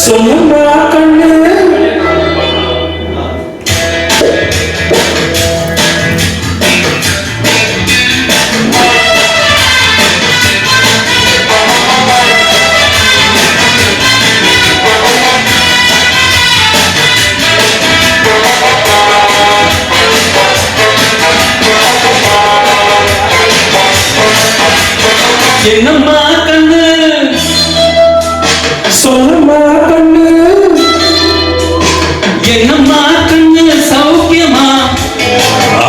சொல்லுமா கண்ணு என்னம்மா கண்ணு சொல்லுமா கண்ணு என்னம்மா கண்ணு சௌக்கியமா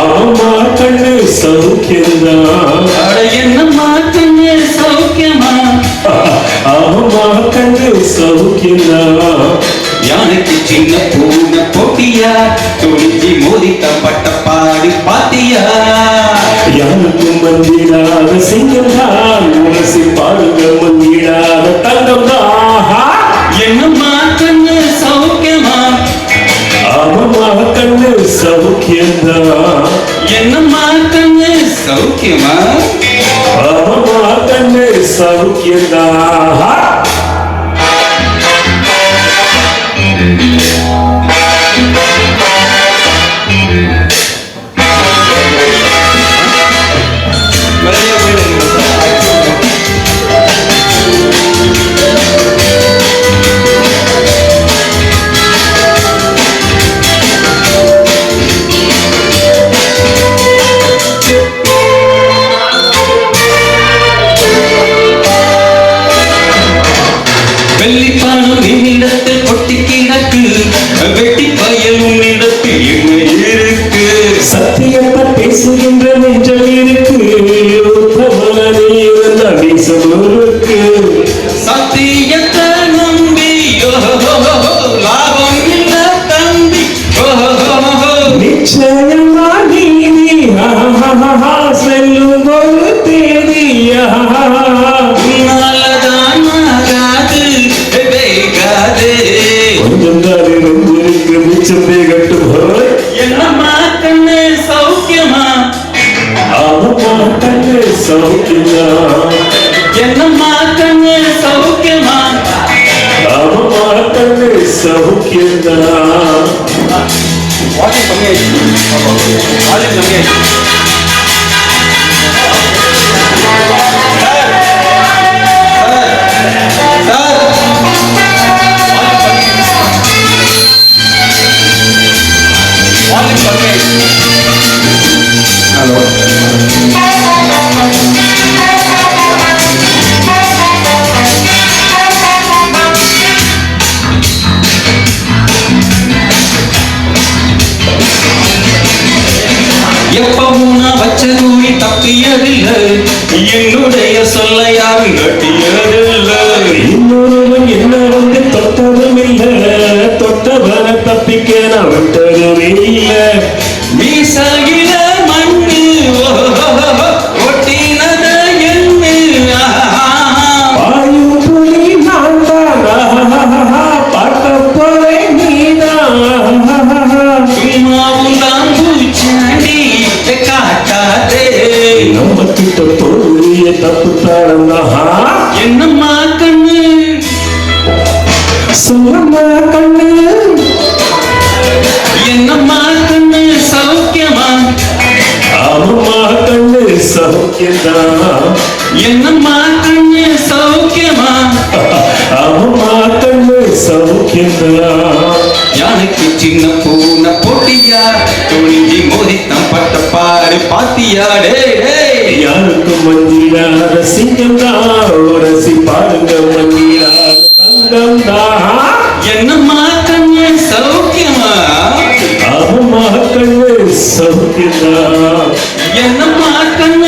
ஆமா கண்ணு சௌக்கியம்தான் அட என்னம்மா கண்ணு சௌக்கியமா ஆமா கண்ணு சௌக்கியம்தான் யானைக்கு சின்ன பூனை போட்டியா துணிஞ்சி மோதிக்கப்பட்ட பாடி பாத்தியா யாருக்கும் மந்திடாத சிங்கம்தான் உரசி பாருங்க மந்திடாத தங்கம்தான் என்னம்மா கண்ணு சௌக்கியமா ஆமா கண்ணு சௌக்கியம்தான் என்னம்மா கண்ணு சௌக்கியமா ஆமா கண்ணு சௌக்கியம்தான் வெள்ளிப்பானம் என்னிடத்தில் கொட்டி கிடக்கு வெட்டி பயல் உன்னிடத்தில் என்ன இருக்கு சத்தியத்தை பேசுகின்ற நெஞ்சம் இருக்கு உத்தமனே இருந்த வீசமுருக்கு சத்தியத்தை நம்பி லாபம் இல்ல தம்பி நிச்சயமா நீதி செல்லும் ஒரு தேதியா நல்லதான் ஆகாது வேகாது கொஞ்சம் தான் இருந்திருக்கு மிச்சம் கட்டு போய் என்னம்மா கண்ணு சௌக்கியமா ஆமா கண்ணு சௌக்கியமா என்னம்மா கண்ணு சௌக்கியமா ஆமா கண்ணு சௌக்கியமா வால்யூம் கம்மியாயிடுச்சு வால்யூம் கம்மியாயிடுச்சு ஹலோ எப்பவும் நான் வச்ச கூலி தப்பியதில்லை என்னுடைய சொல்ல யாரும் கட்டியதில்லை இன்னொருவன் என்ன வந்து தொட்டதும் இல்ல தொட்டவன தப்பிக்க நான் விட்டதும் இல்ல மீசையில மண்ணு ஒட்டினத எண்ணு வாயு புலி நான் தான் பார்க்க போறேன் நீதான் சும்மாவும் தான் பூச்சாண்டி காட்டாதே நம்ம கிட்ட தோல்விய தப்பு தாரந்தா என்னம்மா கண்ணு சொல்லம்மா கண்ணு என்னம்மா கண்ணு சௌக்கியமா ஆமா கண்ணு சௌக்கியம்தான் என்னம்மா கண்ணு சௌக்கியமா ஆமா கண்ணு சௌக்கியம்தான் யானைக்கு சின்ன பூனை போட்டியா துணிஞ்சி மோதித்தம் பட்ட பாரு பாத்தியா டே யாருக்கும் மந்திராத சிங்கம்தான் உரசி பாருங்க மந்திராத தங்கம்தான் என்னம்மா கண்ணு சௌக்கியமா ஆமா கண்ணு சௌக்கியம்தான் என்னம்மா கண்ணு